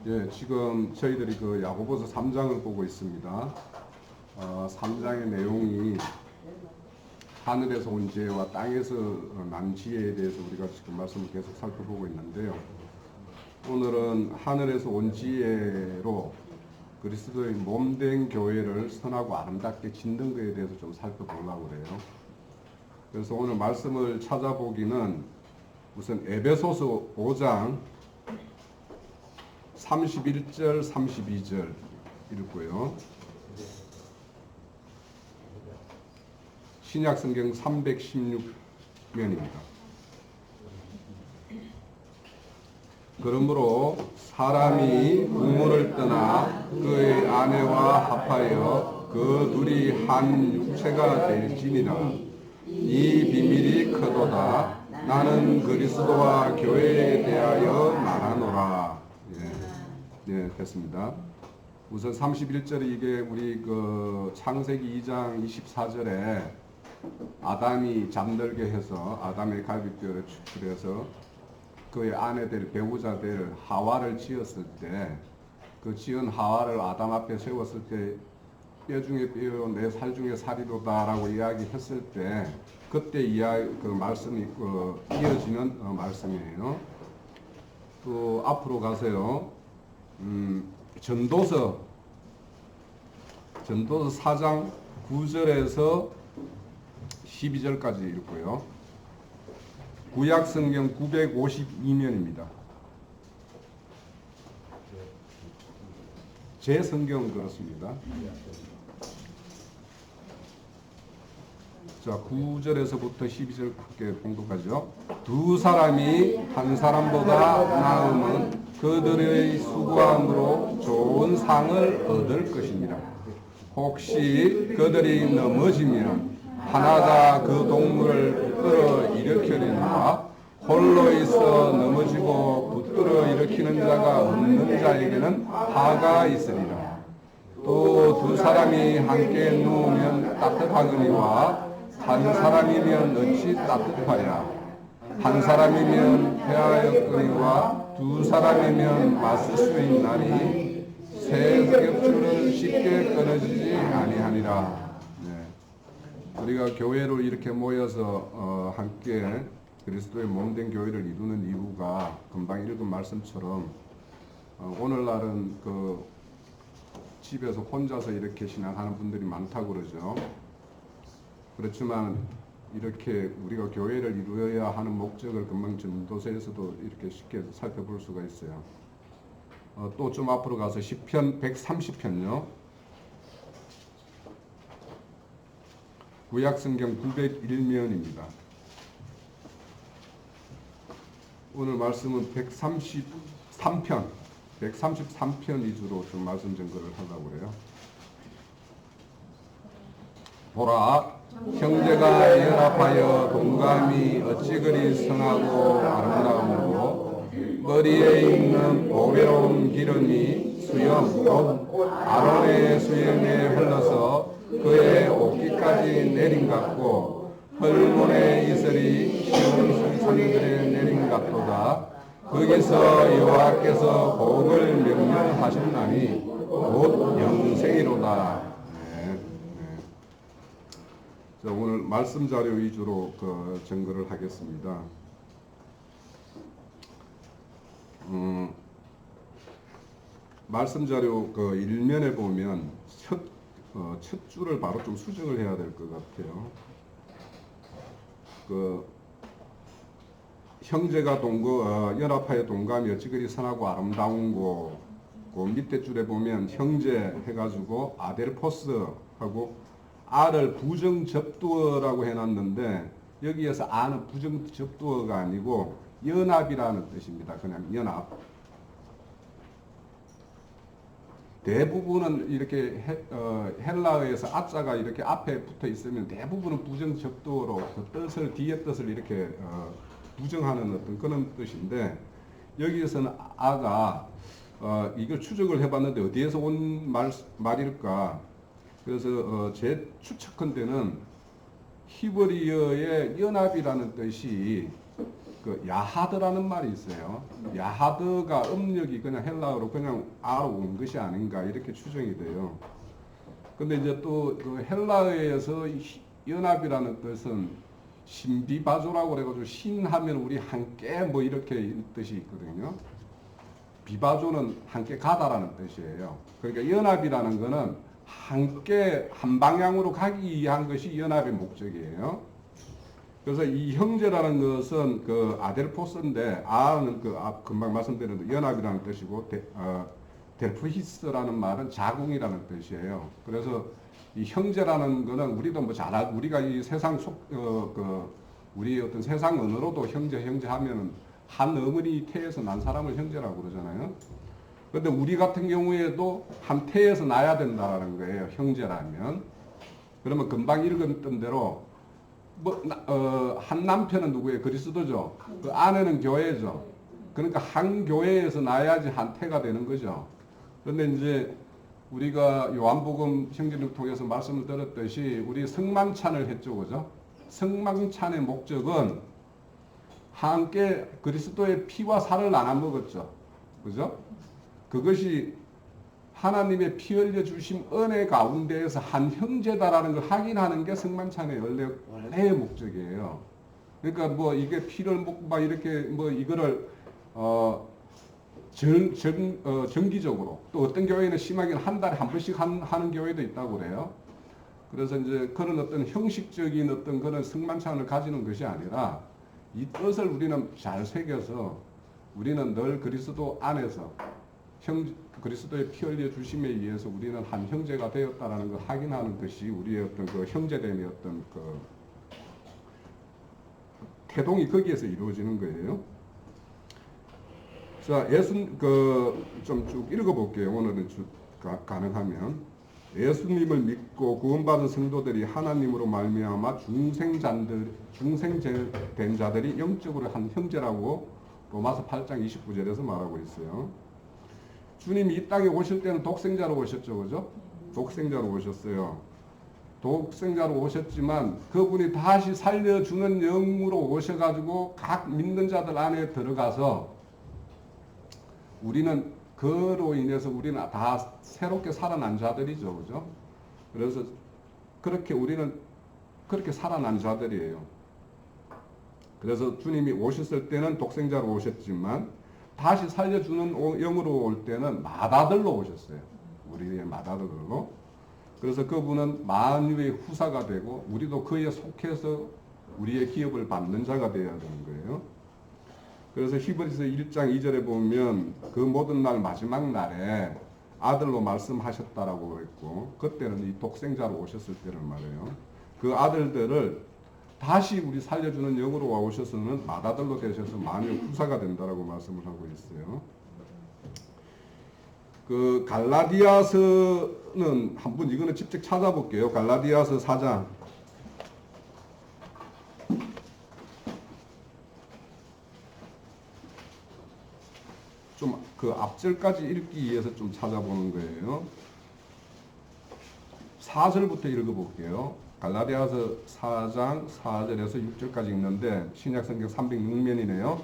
예, 지금 저희들이 그 야고보서 3장을 보고 있습니다. 3장의 내용이 하늘에서 온 지혜와 땅에서 난 지혜에 대해서 우리가 지금 말씀을 계속 살펴보고 있는데요. 오늘은 하늘에서 온 지혜로 그리스도의 몸된 교회를 선하고 아름답게 짓는 것에 대해서 좀 살펴보려고 그래요. 그래서 오늘 말씀을 찾아보기는 우선 에베소서 5장 31절 32절 읽고요. 신약성경 316면입니다. 그러므로 사람이 부모를 떠나 그의 아내와 합하여 그 둘이 한 육체가 될지니라. 이 비밀이 크도다. 나는 그리스도와 교회에 대하여 말하노라. 네, 됐습니다. 우선 31절에 이게 우리 그 창세기 2장 24절에 아담이 잠들게 해서 아담의 갈비뼈를 추출해서 그의 아내 될 배우자 될 하와를 지었을 때 그 지은 하와를 아담 앞에 세웠을 때 뼈 중에 뼈요 내 살 중에 살이로다라고 이야기했을 때 그때 그 말씀이 이어지는 말씀이에요. 또 앞으로 가세요. 전도서 4장 9절에서 12절까지 읽고요. 구약성경 952면입니다. 제 성경은 그렇습니다. 자, 9절에서부터 12절까지 공독하죠. 두 사람이 한 사람보다 나으면 그들의 수고함으로 좋은 상을 얻을 것입니다. 혹시 그들이 넘어지면 하나가 그 동물을 붙들어 일으키려니와 홀로 있어 넘어지고 붙들어 일으키는 자가 없는 자에게는 화가 있으리라. 또 두 사람이 함께 누우면 따뜻하거니와 한 사람이면 어찌 따뜻하랴. 한 사람이면 패하였거니와 두 사람이면 맞설 수 있나니 새 겹줄은 쉽게 끊어지지 아니하니라. 네. 우리가 교회로 이렇게 모여서 함께 그리스도의 몸된 교회를 이루는 이유가 금방 읽은 말씀처럼 오늘날은 그 집에서 혼자서 이렇게 신앙하는 분들이 많다고 그러죠. 그렇지만 이렇게 우리가 교회를 이루어야 하는 목적을 금방 전도서에서도 이렇게 쉽게 살펴볼 수가 있어요. 또 좀 앞으로 가서 시편 130편요. 구약성경 901면입니다. 오늘 말씀은 133편 위주로 좀 말씀 전거를 하려고 그래요. 보라, 형제가 연합하여 동감이 어찌 그리 선하고 아름다움으로 머리에 있는 보배로운 기름이 수염 곧 아론의 수염에 흘러서 그의 옷깃까지 내린 같고 헐몬의 이슬이 시온 성들에 내린 같도다. 거기서 여호와께서 복을 명령하셨나니 곧 영생이로다. 자, 오늘 말씀 자료 위주로 증거를 하겠습니다. 말씀 자료 1면에 보면 첫 줄을 바로 좀 수정을 해야 될 것 같아요. 형제가 연합하여 동감이 어찌 그리 선하고 아름다운고, 그 밑에 줄에 보면 형제 해가지고 아델포스하고 아를 부정접두어라고 해놨는데 여기에서 아는 부정접두어가 아니고 연합이라는 뜻입니다. 그냥 연합. 대부분은 이렇게 헬라어에서 아자가 이렇게 앞에 붙어 있으면 대부분은 부정접두어로 그 뜻을 뒤에 뜻을 이렇게 부정하는 어떤 그런 뜻인데 여기에서는 아가 이걸 추적을 해봤는데 어디에서 온 말일까? 그래서 제 추측컨대는 히브리어의 연합이라는 뜻이 그 야하드라는 말이 있어요. 야하드가 음력이 그냥 헬라어로 그냥 아로 온 것이 아닌가 이렇게 추정이 돼요. 근데 이제 또 그 헬라어에서 연합이라는 뜻은 신비바조라고 그래가지고 신하면 우리 함께 뭐 이렇게 뜻이 있거든요. 비바조는 함께 가다라는 뜻이에요. 그러니까 연합이라는 거는 함께 한 방향으로 가기 위한 것이 연합의 목적이에요. 그래서 이 형제라는 것은 그 아델포스인데 아는 그 금방 말씀드린 연합이라는 뜻이고 델프히스라는 말은 자궁이라는 뜻이에요. 그래서 이 형제라는 거는 우리도 뭐 잘 우리가 이 세상 우리 어떤 세상 언어로도 형제 하면은 한 어머니 태에서 난 사람을 형제라고 그러잖아요. 그런데 우리 같은 경우에도 한 태에서 나야 된다라는 거예요. 형제라면. 그러면 금방 읽었던 대로 한 남편은 누구예요? 그리스도죠. 그 아내는 교회죠. 그러니까 한 교회에서 나야지 한 태가 되는 거죠. 그런데 이제 우리가 요한복음 형제를 통해서 말씀을 드렸듯이 우리 성만찬을 했죠, 그죠? 성만찬의 목적은 함께 그리스도의 피와 살을 나눠 먹었죠, 그죠? 그것이 하나님의 피 흘려 주심 은혜 가운데에서 한 형제다라는 걸 확인하는 게 성만찬의 원래의 목적이에요. 그러니까 뭐 이게 피를 먹고 막 이렇게 뭐 이거를 정기적으로 또 어떤 교회는 심하게는 한 달에 한 번씩 하는 교회도 있다고 그래요. 그래서 이제 그런 어떤 형식적인 어떤 그런 성만찬을 가지는 것이 아니라 이 뜻을 우리는 잘 새겨서 우리는 늘 그리스도 안에서 그리스도의 피 흘려 주심에 의해서 우리는 한 형제가 되었다라는 걸 확인하는 것이 우리의 어떤 그 형제됨의 어떤 그 태동이 거기에서 이루어지는 거예요. 자, 좀 쭉 읽어볼게요. 오늘은 가능하면. 예수님을 믿고 구원받은 성도들이 하나님으로 말미암아 중생된 자들이 영적으로 한 형제라고 로마서 8장 29절에서 말하고 있어요. 주님이 이 땅에 오실 때는 독생자로 오셨죠, 그죠? 독생자로 오셨어요. 독생자로 오셨지만 그분이 다시 살려주는 영으로 오셔가지고 각 믿는 자들 안에 들어가서 우리는 그로 인해서 우리는 다 새롭게 살아난 자들이죠, 그죠? 그래서 우리는 그렇게 살아난 자들이에요. 그래서 주님이 오셨을 때는 독생자로 오셨지만 다시 살려주는 영으로 올 때는 마다들로 오셨어요. 우리의 마다들로. 그래서 그분은 만유의 후사가 되고 우리도 그에 속해서 우리의 기업을 받는 자가 되어야 되는 거예요. 그래서 히브리서 1장 2절에 보면 그 모든 날 마지막 날에 아들로 말씀하셨다라고 그랬고 그때는 이 독생자로 오셨을 때를 말해요. 그 아들들을 다시 우리 살려주는 영으로 오셔서는 마다들로 되셔서 만유 후사가 된다라고 말씀을 하고 있어요. 그 갈라디아서는 한번 이거는 직접 찾아볼게요. 갈라디아서 4장. 좀 그 앞절까지 읽기 위해서 좀 찾아보는 거예요. 4절부터 읽어볼게요. 갈라디아서 4장 4절에서 6절까지 읽는데 신약성경 306면이네요.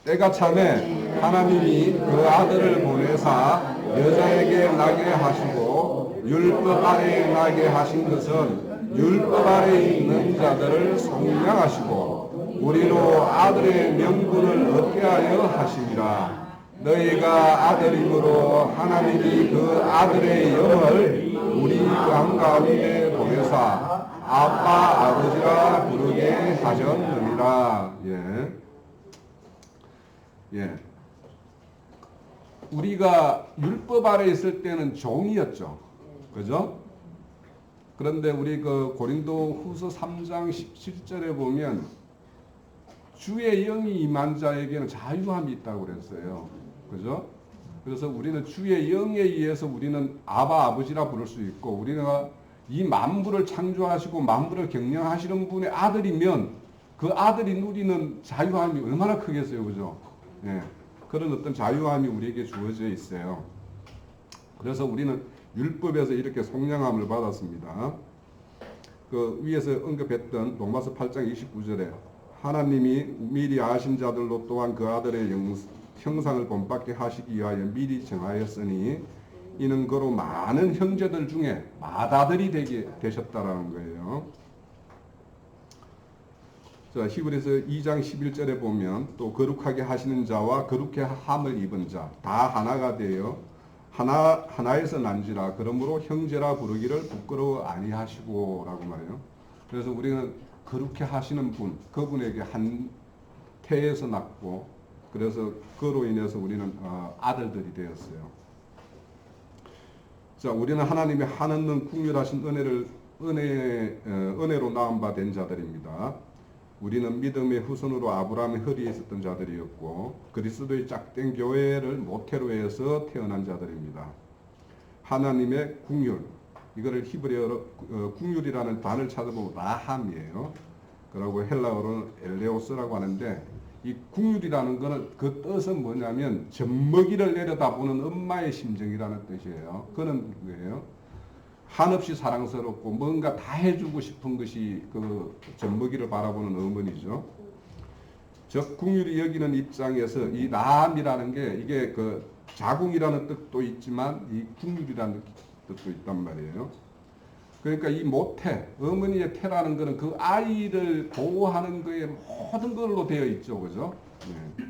때가 차매 하나님이 그 아들을 보내사 여자에게 나게 하시고 율법 아래에 나게 하신 것은 율법 아래에 있는 자들을 속량하시고 우리로 아들의 명분을 얻게 하여 하심이라. 너희가 아들임으로 하나님이 그 아들의 영을 우리 양 가운데 보내사 아빠 아버지라 부르게 하셨느니라. 예. 우리가 율법 아래 있을 때는 종이었죠. 그죠? 그런데 우리 그 고린도 후서 3장 17절에 보면 주의 영이 임한 자에게는 자유함이 있다고 그랬어요. 그죠? 그래서 우리는 주의 영에 의해서 우리는 아버지라 부를 수 있고 우리가 이 만물을 창조하시고 만물을 경영하시는 분의 아들이면 그 아들이 누리는 자유함이 얼마나 크겠어요. 그죠? 예. 그런 어떤 자유함이 우리에게 주어져 있어요. 그래서 우리는 율법에서 이렇게 속량함을 받았습니다. 그 위에서 언급했던 로마서 8장 29절에 하나님이 미리 아신 자들로 또한 그 아들의 형상을 본받게 하시기 위하여 미리 정하였으니 이는 그로 많은 형제들 중에 맏아들이 되셨다라는 거예요. 자, 히브리서 2장 11절에 보면 또 거룩하게 하시는 자와 거룩해 함을 입은 자 다 하나가 되어 하나에서 난지라 그러므로 형제라 부르기를 부끄러워 아니하시고라고 말해요. 그래서 우리는 거룩해 하시는 분, 그분에게 한 태에서 났고 그래서 그로 인해서 우리는 아들들이 되었어요. 자, 우리는 하나님의 한없는 국률하신 은혜로 낳은 바 된 자들입니다. 우리는 믿음의 후손으로 아브라함의 허리에 있었던 자들이었고 그리스도의 짝된 교회를 모태로 해서 태어난 자들입니다. 하나님의 국률, 이거를 히브리어로 국률이라는 단어를 찾아보면 라함이에요. 그리고 헬라어로는 엘레오스라고 하는데 이 국률이라는 것은 그 뜻은 뭐냐면 젖먹이를 내려다보는 엄마의 심정이라는 뜻이에요. 그런 거예요. 한없이 사랑스럽고 뭔가 다 해주고 싶은 것이 그 젖먹이를 바라보는 어머니죠. 즉 국률이 여기는 입장에서 이 라함이라는 게 이게 그 자궁이라는 뜻도 있지만 이 국률이라는 뜻도 있단 말이에요. 그러니까 이 모태, 어머니의 태라는 것은 그 아이를 보호하는 거에 모든 걸로 되어 있죠. 그죠? 네.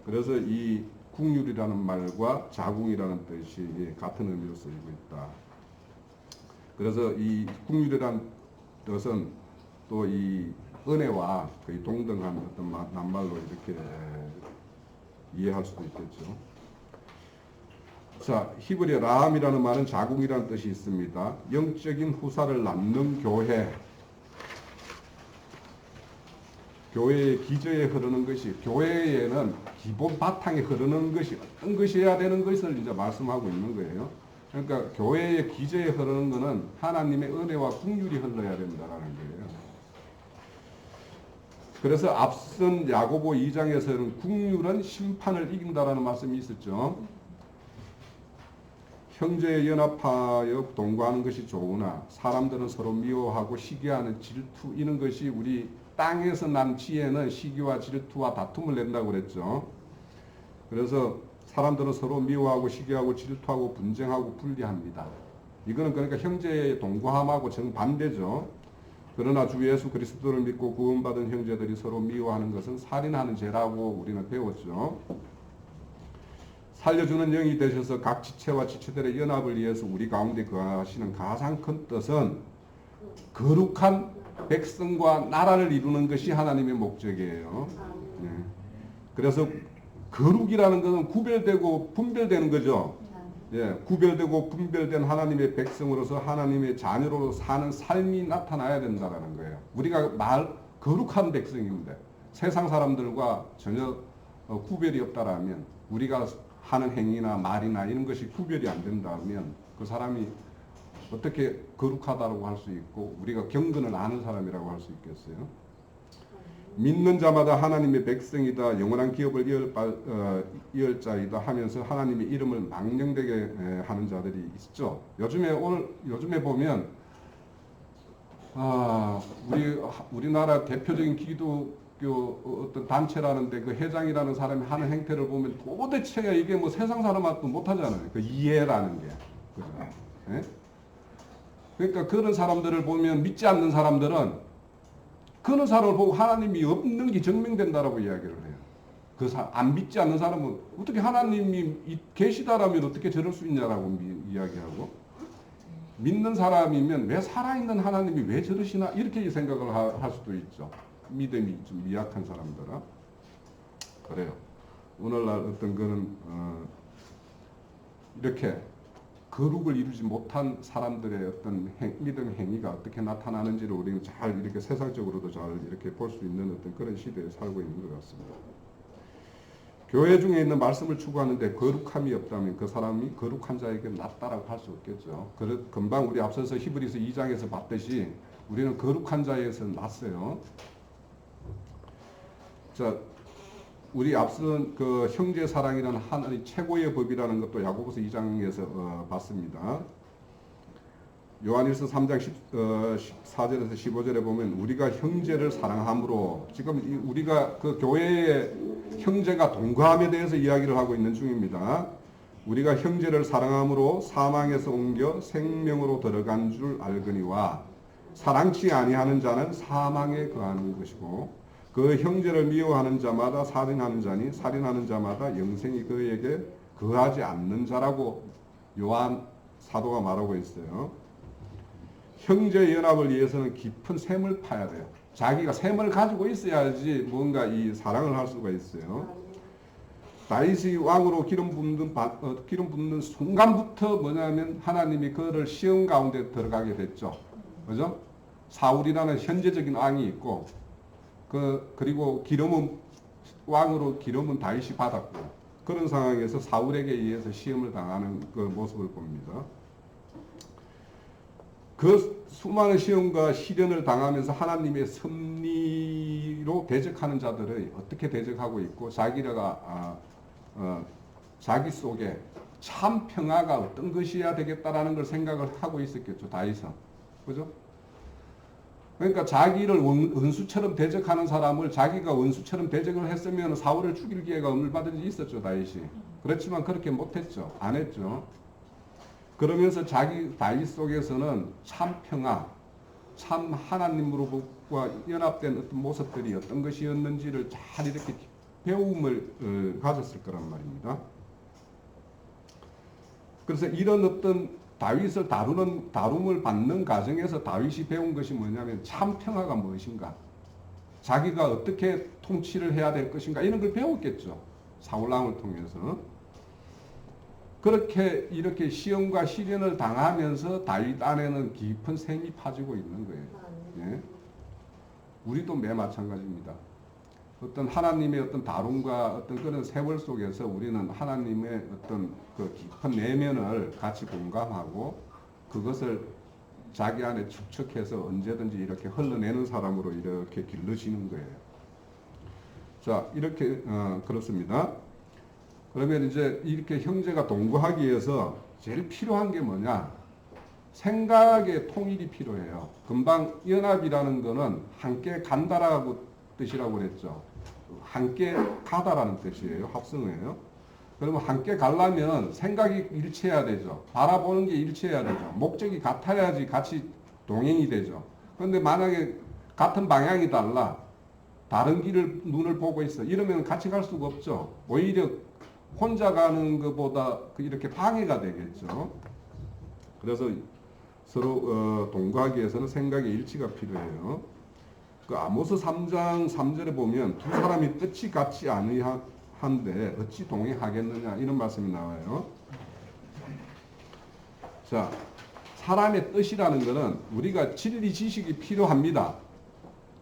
그래서 이 국률이라는 말과 자궁이라는 뜻이 같은 의미로 쓰이고 있다. 그래서 이 국률이라는 뜻은 또 이 은혜와 거의 동등한 어떤 낱말로 이렇게 이해할 수도 있겠죠. 자, 히브리어 라함이라는 말은 자궁이라는 뜻이 있습니다. 영적인 후사를 낳는 교회. 교회의 기저에 흐르는 것이, 교회에는 기본 바탕에 흐르는 것이 어떤 것이어야 되는 것을 이제 말씀하고 있는 거예요. 그러니까 교회의 기저에 흐르는 것은 하나님의 은혜와 긍휼이 흘러야 된다라는 거예요. 그래서 앞선 야고보 2장에서는 긍휼은 심판을 이긴다라는 말씀이 있었죠. 형제에 연합하여 동거하는 것이 좋으나 사람들은 서로 미워하고 시기하는 질투, 이런 것이 우리 땅에서 난 지혜는 시기와 질투와 다툼을 낸다고 그랬죠. 그래서 사람들은 서로 미워하고 시기하고 질투하고 분쟁하고 분리합니다. 이거는 그러니까 형제의 동거함하고 정반대죠. 그러나 주 예수 그리스도를 믿고 구원받은 형제들이 서로 미워하는 것은 살인하는 죄라고 우리는 배웠죠. 살려주는 영이 되셔서 각 지체와 지체들의 연합을 위해서 우리 가운데 거하시는 가장 큰 뜻은 거룩한 백성과 나라를 이루는 것이 하나님의 목적이에요. 네. 그래서 거룩이라는 것은 구별되고 분별되는 거죠. 예, 구별되고 분별된 하나님의 백성으로서 하나님의 자녀로 사는 삶이 나타나야 된다는 거예요. 우리가 거룩한 백성인데 세상 사람들과 전혀 구별이 없다라면, 우리가 하는 행위나 말이나 이런 것이 구별이 안 된다면 그 사람이 어떻게 거룩하다고 할 수 있고 우리가 경건을 아는 사람이라고 할 수 있겠어요? 믿는 자마다 하나님의 백성이다, 영원한 기업을 이을 자이다 하면서 하나님의 이름을 망령되게 하는 자들이 있죠. 요즘에 보면 우리나라 대표적인 기독교 어떤 단체라는데 그 회장이라는 사람이 하는 행태를 보면 도대체 이게 뭐 세상 사람하고 못하잖아요. 그 이해라는 게. 그죠? 네? 그러니까 그런 사람들을 보면 믿지 않는 사람들은 그런 사람을 보고 하나님이 없는 게 증명된다라고 이야기를 해요. 안 믿지 않는 사람은 어떻게 하나님이 계시다라면 어떻게 저럴 수 있냐라고 이야기하고, 믿는 사람이면 왜 살아있는 하나님이 왜 저러시나 이렇게 생각을 할 수도 있죠. 믿음이 좀 미약한 사람들은. 그래요. 오늘날 어떤 거는 이렇게 거룩을 이루지 못한 사람들의 어떤 믿음 행위가 어떻게 나타나는지를 우리는 잘 이렇게 세상적으로도 잘 이렇게 볼 수 있는 어떤 그런 시대에 살고 있는 것 같습니다. 교회 중에 있는 말씀을 추구하는데 거룩함이 없다면 그 사람이 거룩한 자에게 낫다라고 할 수 없겠죠. 금방 우리 앞서서 히브리서 2장에서 봤듯이 우리는 거룩한 자에서 낫어요. 자, 우리 앞선 그 형제 사랑이라는 하나님 최고의 법이라는 것도 야고보서 2장에서 봤습니다. 요한일서 3장 14절에서 15절에 보면 우리가 형제를 사랑함으로 지금 우리가 그 교회의 형제가 동거함에 대해서 이야기를 하고 있는 중입니다. 우리가 형제를 사랑함으로 사망에서 옮겨 생명으로 들어간 줄 알거니와 사랑치 아니하는 자는 사망에 거하는 것이고 그 형제를 미워하는 자마다 살인하는 자니 살인하는 자마다 영생이 그에게 거하지 않는 자라고 요한 사도가 말하고 있어요. 형제 연합을 위해서는 깊은 샘을 파야 돼요. 자기가 샘을 가지고 있어야지 뭔가 이 사랑을 할 수가 있어요. 다윗이 왕으로 기름 붓는 순간부터 뭐냐면 하나님이 그를 시험 가운데 들어가게 됐죠. 그죠? 사울이라는 현재적인 왕이 있고 그리고 왕으로 기름은 다윗이 받았고 그런 상황에서 사울에게 의해서 시험을 당하는 그 모습을 봅니다. 그 수많은 시험과 시련을 당하면서 하나님의 섭리로 대적하는 자들을 어떻게 대적하고 있고 자기 속에 참 평화가 어떤 것이어야 되겠다라는 걸 생각을 하고 있었겠죠. 다윗은. 그죠? 그러니까 자기를 원수처럼 대적하는 사람을 자기가 원수처럼 대적을 했으면 사울을 죽일 기회가 얼마든지 있었죠. 다윗이. 그렇지만 그렇게 못했죠. 안 했죠. 그러면서 다윗 속에서는 참 평화, 참 하나님으로부터 연합된 어떤 모습들이 어떤 것이었는지를 잘 이렇게 배움을 가졌을 거란 말입니다. 그래서 이런 어떤 다윗을 다룸을 받는 과정에서 다윗이 배운 것이 뭐냐면 참 평화가 무엇인가, 자기가 어떻게 통치를 해야 될 것인가 이런 걸 배웠겠죠. 사울왕을 통해서. 그렇게 이렇게 시험과 시련을 당하면서 다윗 안에는 깊은 샘이 파지고 있는 거예요. 예? 우리도 매 마찬가지입니다. 어떤 하나님의 어떤 다rum과 어떤 그런 세월 속에서 우리는 하나님의 어떤 그 깊은 내면을 같이 공감하고 그것을 자기 안에 축적해서 언제든지 이렇게 흘러내는 사람으로 이렇게 길러지는 거예요. 자, 이렇게 그렇습니다. 그러면 이제 이렇게 형제가 동거하기 위해서 제일 필요한 게 뭐냐? 생각의 통일이 필요해요. 금방 연합이라는 거는 함께 간다라고 뜻이라고 그랬죠. 함께 가다라는 뜻이에요. 합성어예요. 그러면 함께 가려면 생각이 일치해야 되죠. 바라보는 게 일치해야 되죠. 목적이 같아야지 같이 동행이 되죠. 그런데 만약에 같은 방향이 달라, 다른 눈을 보고 있어. 이러면 같이 갈 수가 없죠. 오히려 혼자 가는 것보다 이렇게 방해가 되겠죠. 그래서 서로 동거하기 위해서는 생각의 일치가 필요해요. 그 아모스 3장 3절에 보면 두 사람이 뜻이 같지 아니한데 어찌 동행하겠느냐 이런 말씀이 나와요. 자, 사람의 뜻이라는 것은 우리가 진리 지식이 필요합니다.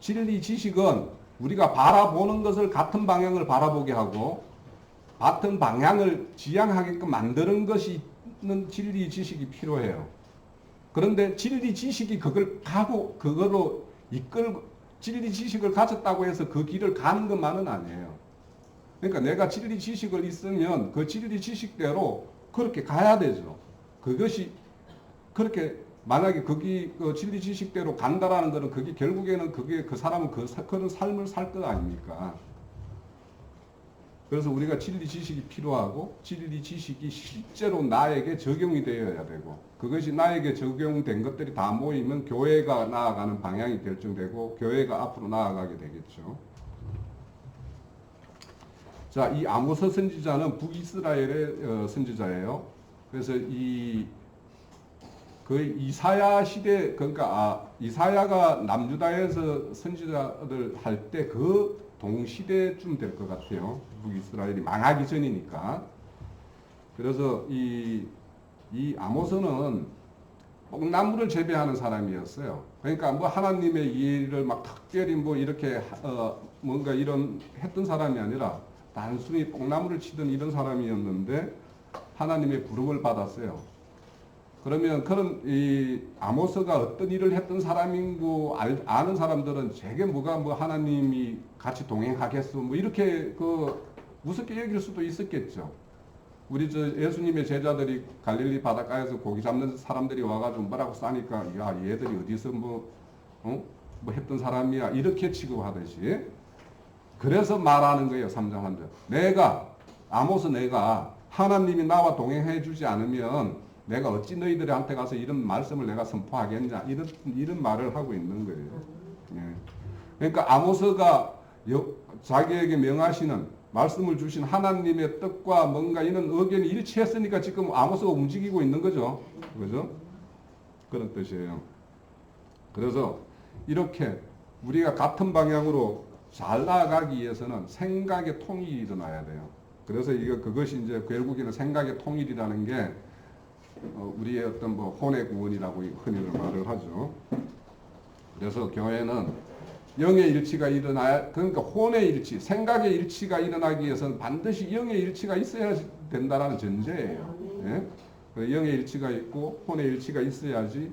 진리 지식은 우리가 바라보는 것을 같은 방향을 바라보게 하고 같은 방향을 지향하게끔 만드는 것이 진리 지식이 필요해요. 그런데 진리 지식이 그걸로 진리 지식을 가졌다고 해서 그 길을 가는 것만은 아니에요. 그러니까 내가 진리 지식을 있으면 그 진리 지식대로 그렇게 가야 되죠. 그것이 그렇게 만약에 그 진리 지식대로 간다라는 것은 그게 결국에는 그 사람은 그런 삶을 살 것 아닙니까? 그래서 우리가 진리 지식이 필요하고 진리 지식이 실제로 나에게 적용이 되어야 되고 그것이 나에게 적용된 것들이 다 모이면 교회가 나아가는 방향이 결정되고 교회가 앞으로 나아가게 되겠죠. 자, 이 아모스 선지자는 북이스라엘의 선지자예요. 그래서 이사야 시대, 그러니까 이사야가 남유다에서 선지자들 할 때 그 동시대쯤 될 것 같아요. 북이스라엘이 망하기 전이니까. 그래서 이 아모스는 뽕나무를 재배하는 사람이었어요. 그러니까 뭐 하나님의 일을 막 특별히 뭐 이렇게 뭔가 이런 했던 사람이 아니라 단순히 뽕나무를 치던 이런 사람이었는데 하나님의 부름을 받았어요. 그러면 그런 이 아모스가 어떤 일을 했던 사람이고 아는 사람들은 제게 뭐가 뭐 하나님이 같이 동행하겠어 뭐 이렇게 우습게 여길 수도 있었겠죠. 우리 저 예수님의 제자들이 갈릴리 바닷가에서 고기 잡는 사람들이 와가지고 뭐라고 싸니까 야 얘들이 어디서 뭐 했던 사람이야 이렇게 취급하듯이 그래서 말하는 거예요. 3장 1절. 내가 하나님이 나와 동행해 주지 않으면 내가 어찌 너희들한테 가서 이런 말씀을 내가 선포하겠냐 이런 말을 하고 있는 거예요. 예. 그러니까 아모스가 자기에게 명하시는 말씀을 주신 하나님의 뜻과 뭔가 이런 의견이 일치했으니까 지금 아모스가 움직이고 있는 거죠. 그죠? 그런 뜻이에요. 그래서 이렇게 우리가 같은 방향으로 잘 나아가기 위해서는 생각의 통일이 일어나야 돼요. 그래서 그것이 이제 결국에는 생각의 통일이라는 게 우리의 어떤 뭐 혼의 구원이라고 흔히 말을 하죠. 그래서 교회는 영의 일치가 일어나야, 그러니까 혼의 일치, 생각의 일치가 일어나기 위해서는 반드시 영의 일치가 있어야 된다는 전제예요. 예? 영의 일치가 있고 혼의 일치가 있어야지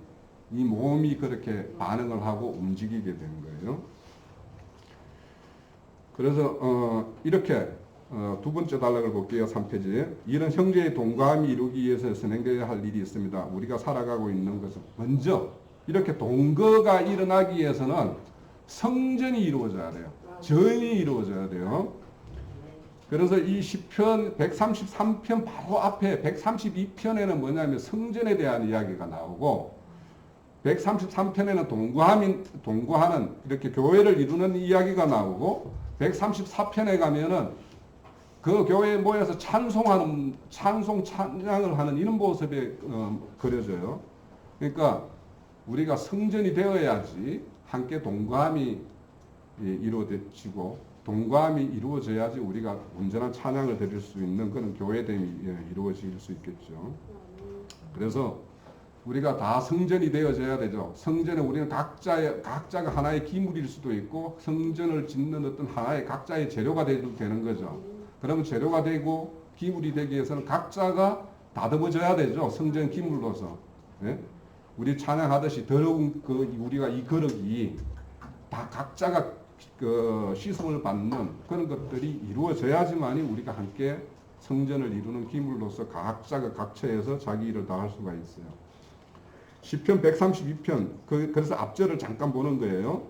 이 몸이 그렇게 반응을 하고 움직이게 되는 거예요. 그래서 이렇게 두 번째 단락을 볼게요. 3페이지. 이런 형제의 동감이 이루기 위해서 진행되어야 할 일이 있습니다. 우리가 살아가고 있는 것은 먼저 이렇게 동거가 일어나기 위해서는 성전이 이루어져야 돼요. 전이 이루어져야 돼요. 그래서 이 시편 133편 바로 앞에 132편에는 뭐냐면 성전에 대한 이야기가 나오고 133편에는 동거하는 이렇게 교회를 이루는 이야기가 나오고 134편에 가면은 그 교회에 모여서 찬양을 하는 이런 모습이 그려져요. 그러니까 우리가 성전이 되어야지 함께 동거함이 이루어지고 동거함이 이루어져야지 우리가 온전한 찬양을 드릴 수 있는 그런 교회됨이 이루어질 수 있겠죠. 그래서 우리가 다 성전이 되어져야 되죠. 성전에 우리는 각자가 하나의 기물일 수도 있고 성전을 짓는 어떤 하나의 각자의 재료가 되는 거죠. 그러면 재료가 되고 기물이 되기 위해서는 각자가 다듬어져야 되죠. 성전 기물로서. 예? 우리 찬양하듯이 더러운 우리가 이 거룩이 다 각자가 씻음을 받는 그런 것들이 이루어져야지만이 우리가 함께 성전을 이루는 기물로서 각자가 각처에서 자기 일을 다 할 수가 있어요. 시편 132편 그래서 앞절을 잠깐 보는 거예요.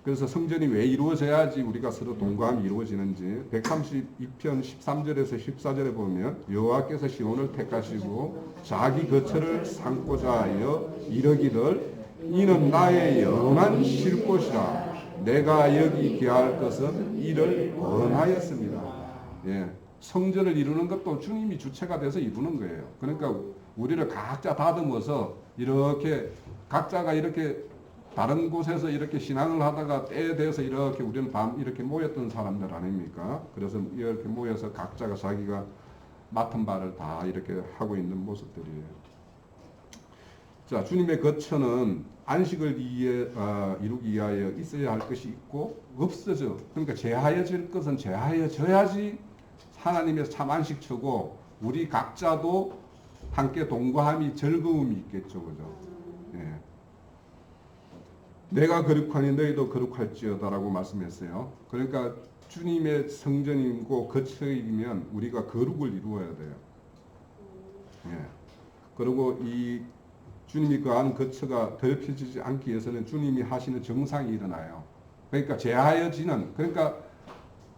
그래서 성전이 왜 이루어져야지 우리가 서로 동거함이 이루어지는지 132편 13절에서 14절에 보면 여호와께서 시온을 택하시고 자기 거처를 삼고자 하여 이르기를 이는 나의 영원한 쉴 곳이라 내가 여기 귀할 것은 이를 원하였습니다. 예, 성전을 이루는 것도 주님이 주체가 돼서 이루는 거예요. 그러니까 우리를 각자 다듬어서 이렇게 각자가 이렇게 다른 곳에서 이렇게 신앙을 하다가 때에 대해서 이렇게 우리는 이렇게 모였던 사람들 아닙니까? 그래서 이렇게 모여서 각자가 자기가 맡은 바를 다 이렇게 하고 있는 모습들이에요. 자, 주님의 거처는 안식을 이루기 위하여 있어야 할 것이 있고 없어져. 그러니까 제하여질 것은 제하여져야지 하나님의 참 안식처고 우리 각자도 함께 동거함이 즐거움이 있겠죠. 그죠? 예. 내가 거룩하니 너희도 거룩할지어다라고 말씀했어요. 그러니까 주님의 성전이고 거처이면 우리가 거룩을 이루어야 돼요. 예. 그리고 이 주님이 거하는 거처가 더럽혀지지 않기 위해서는 주님이 하시는 정상이 일어나요. 그러니까 제하여지는 그러니까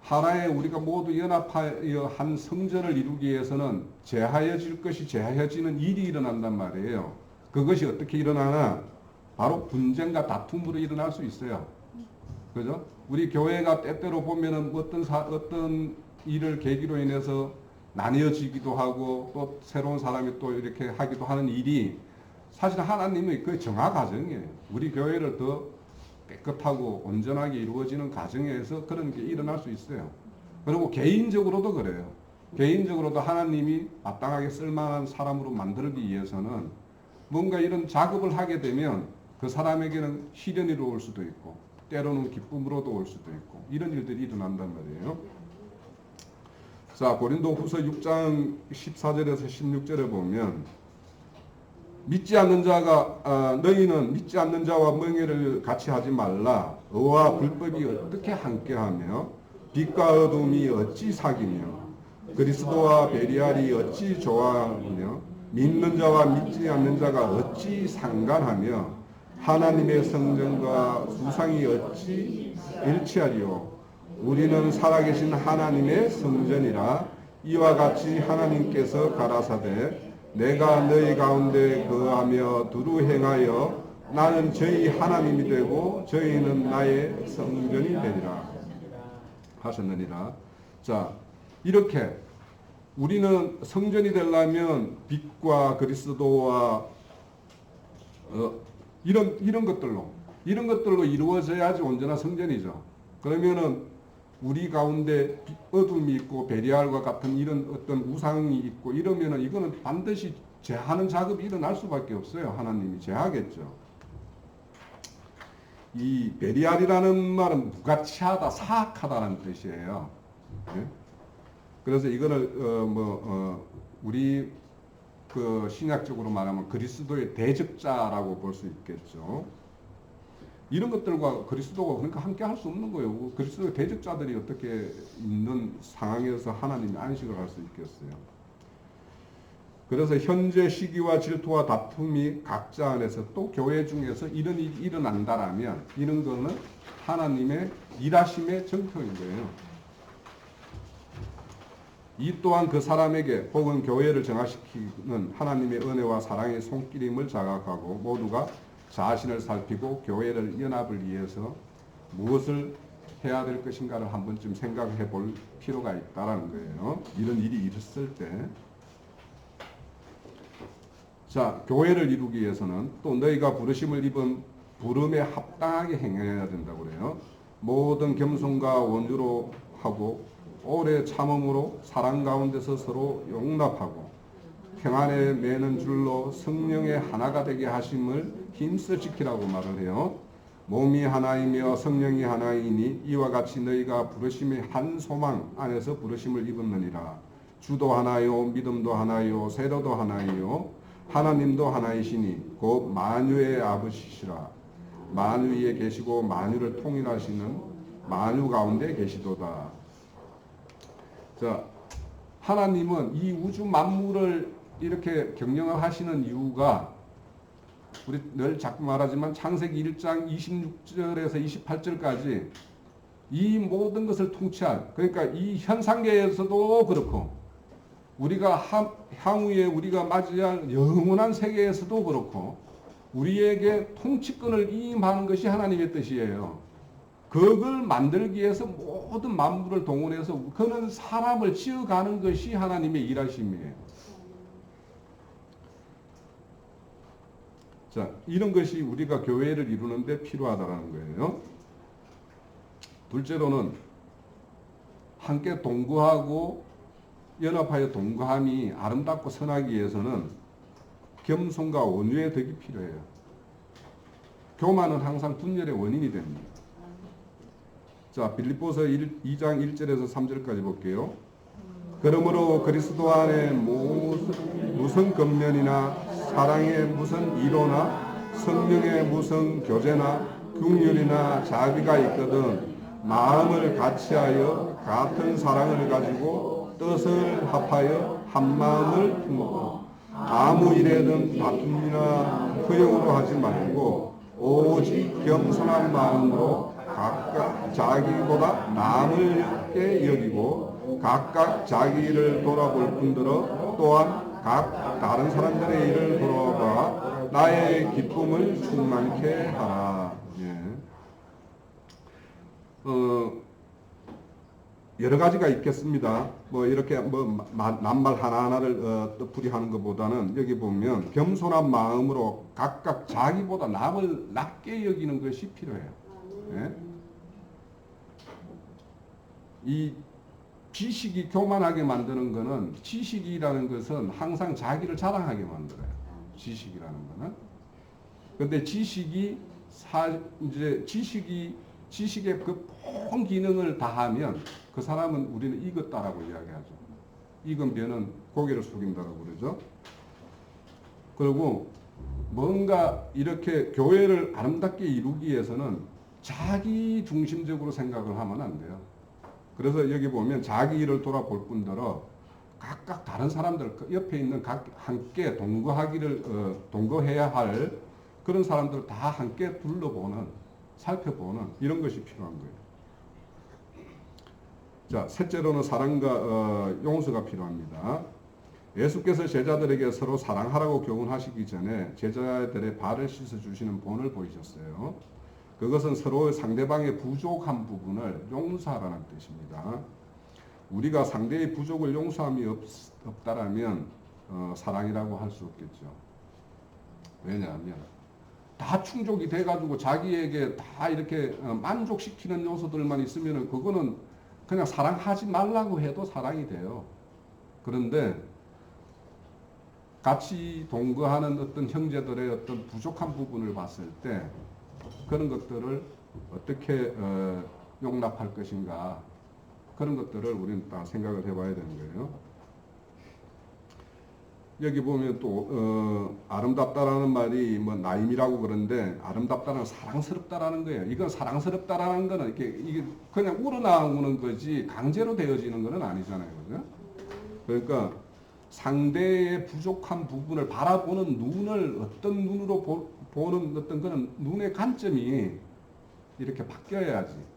하나의 우리가 모두 연합하여 한 성전을 이루기 위해서는 제하여질 것이 제하여지는 일이 일어난단 말이에요. 그것이 어떻게 일어나나? 바로 분쟁과 다툼으로 일어날 수 있어요. 그죠? 우리 교회가 때때로 보면은 어떤 일을 계기로 인해서 나뉘어지기도 하고 또 새로운 사람이 또 이렇게 하기도 하는 일이 사실 하나님의 그 정화 과정이에요. 우리 교회를 더 깨끗하고 온전하게 이루어지는 과정에서 그런 게 일어날 수 있어요. 그리고 개인적으로도 그래요. 개인적으로도 하나님이 마땅하게 쓸만한 사람으로 만들기 위해서는 뭔가 이런 작업을 하게 되면 그 사람에게는 시련으로 올 수도 있고 때로는 기쁨으로도 올 수도 있고 이런 일들이 일어난단 말이에요. 자, 고린도후서 6장 14절에서 16절에 보면 믿지 않는 자가 너희는 믿지 않는 자와 멍에를 같이 하지 말라. 의와 불법이 어떻게 함께하며 빛과 어둠이 어찌 사귀며 그리스도와 베리알이 어찌 좋아하며 믿는 자와 믿지 않는 자가 어찌 상관하며 하나님의 성전과 수상이 어찌 일치하리요. 우리는 살아계신 하나님의 성전이라. 이와 같이 하나님께서 가라사대 내가 너희 가운데 거하며 두루 행하여 나는 저희 하나님이 되고 저희는 나의 성전이 되리라 하셨느니라. 자, 이렇게 우리는 성전이 되려면 빛과 그리스도와 이런 것들로 이루어져야지 온전한 성전이죠. 그러면은 우리 가운데 어둠이 있고 베리알과 같은 이런 어떤 우상이 있고 이러면은 이거는 반드시 제하는 작업이 일어날 수밖에 없어요. 하나님이 제하겠죠. 이 베리알이라는 말은 무가치하다, 사악하다는 뜻이에요. 예? 그래서 이거를 우리 그 신약적으로 말하면 그리스도의 대적자라고 볼 수 있겠죠. 이런 것들과 그리스도가 그러니까 함께 할 수 없는 거예요. 그리스도의 대적자들이 어떻게 있는 상황에서 하나님이 안식을 할 수 있겠어요. 그래서 현재 시기와 질투와 다툼이 각자 안에서 또 교회 중에서 이런 일이 일어난다라면 이런 거는 하나님의 일하심의 정표인 거예요. 이 또한 그 사람에게 혹은 교회를 정화시키는 하나님의 은혜와 사랑의 손길임을 자각하고 모두가 자신을 살피고 교회를 연합을 위해서 무엇을 해야 될 것인가를 한 번쯤 생각해 볼 필요가 있다라는 거예요. 이런 일이 있었을 때. 자, 교회를 이루기 위해서는 또 너희가 부르심을 입은 부름에 합당하게 행해야 된다고 그래요. 모든 겸손과 원주로 하고 오래 참음으로 사랑 가운데서 서로 용납하고 평안에 매는 줄로 성령의 하나가 되게 하심을 힘써 지키라고 말을 해요. 몸이 하나이며 성령이 하나이니 이와 같이 너희가 부르심의 한 소망 안에서 부르심을 입었느니라. 주도 하나요, 믿음도 하나요, 세례도 하나요, 하나님도 하나이시니 곧 만유의 아버지시라. 만유 위에 계시고 만유를 통일하시는 만유 가운데 계시도다. 자, 하나님은 이 우주 만물을 이렇게 경영을 하시는 이유가 우리 늘 자꾸 말하지만 창세기 1장 26절에서 28절까지 이 모든 것을 통치한, 그러니까 이 현상계에서도 그렇고 우리가 향후에 우리가 맞이할 영원한 세계에서도 그렇고 우리에게 통치권을 임하는 것이 하나님의 뜻이에요. 그걸 만들기 위해서 모든 만물을 동원해서 그는 사람을 지어가는 것이 하나님의 일하심이에요. 자, 이런 것이 우리가 교회를 이루는데 필요하다는 거예요. 둘째로는 함께 동거하고 연합하여 동거함이 아름답고 선하기 위해서는 겸손과 온유의 덕이 필요해요. 교만은 항상 분열의 원인이 됩니다. 자, 빌립보서 2장 1절에서 3절까지 볼게요. 그러므로 그리스도 안에 무슨 겉면이나 사랑의 무슨 이로나 성령의 무슨 교제나 긍휼이나 자비가 있거든 마음을 같이하여 같은 사랑을 가지고 뜻을 합하여 한 마음을 품고 아무 일에든 다툼이나 허용으로 하지 말고 오직 겸손한 마음으로 각각 자기보다 남을 높게 여기고 각각 자기 일을 돌아볼 뿐더러 또한 각 다른 사람들의 일을 돌아봐 나의 기쁨을 충만케 하라. 예. 여러 가지가 있겠습니다. 뭐 이렇게 뭐 낱말 하나하나를 뜻풀이 하는 것보다는 여기 보면 겸손한 마음으로 각각 자기보다 남을 낮게 여기는 것이 필요해요. 예? 이 지식이 교만하게 만드는 것은 지식이라는 것은 항상 자기를 자랑하게 만들어요. 지식이라는 것은. 그런데 지식의 그 본 기능을 다하면 그 사람은 우리는 익었다라고 이야기하죠. 익은 벼는 고개를 숙인다라고 그러죠. 그리고 뭔가 이렇게 교회를 아름답게 이루기 위해서는 자기 중심적으로 생각을 하면 안 돼요. 그래서 여기 보면 자기 일을 돌아볼 뿐더러 각각 다른 사람들 그 옆에 있는 각 함께 동거해야 할 그런 사람들 다 함께 둘러보는 살펴보는 이런 것이 필요한 거예요. 자, 셋째로는 사랑과 용서가 필요합니다. 예수께서 제자들에게 서로 사랑하라고 교훈하시기 전에 제자들의 발을 씻어주시는 본을 보이셨어요. 그것은 서로 상대방의 부족한 부분을 용서하라는 뜻입니다. 우리가 상대의 부족을 용서함이 없다라면 사랑이라고 할 수 없겠죠. 왜냐하면 다 충족이 돼가지고 자기에게 다 이렇게 만족시키는 요소들만 있으면 그거는 그냥 사랑하지 말라고 해도 사랑이 돼요. 그런데 같이 동거하는 어떤 형제들의 어떤 부족한 부분을 봤을 때 그런 것들을 어떻게 용납할 것인가, 그런 것들을 우리는 다 생각을 해봐야 되는 거예요. 여기 보면 또 아름답다라는 말이 뭐 나임이라고 그러는데, 아름답다는 사랑스럽다라는 거예요. 이건 사랑스럽다라는 거는 이게 그냥 우러나오는 거지 강제로 되어지는 거는 아니잖아요, 그죠? 그러니까 상대의 부족한 부분을 바라보는 눈을 어떤 눈으로 보는 어떤 그런 눈의 관점이 이렇게 바뀌어야지.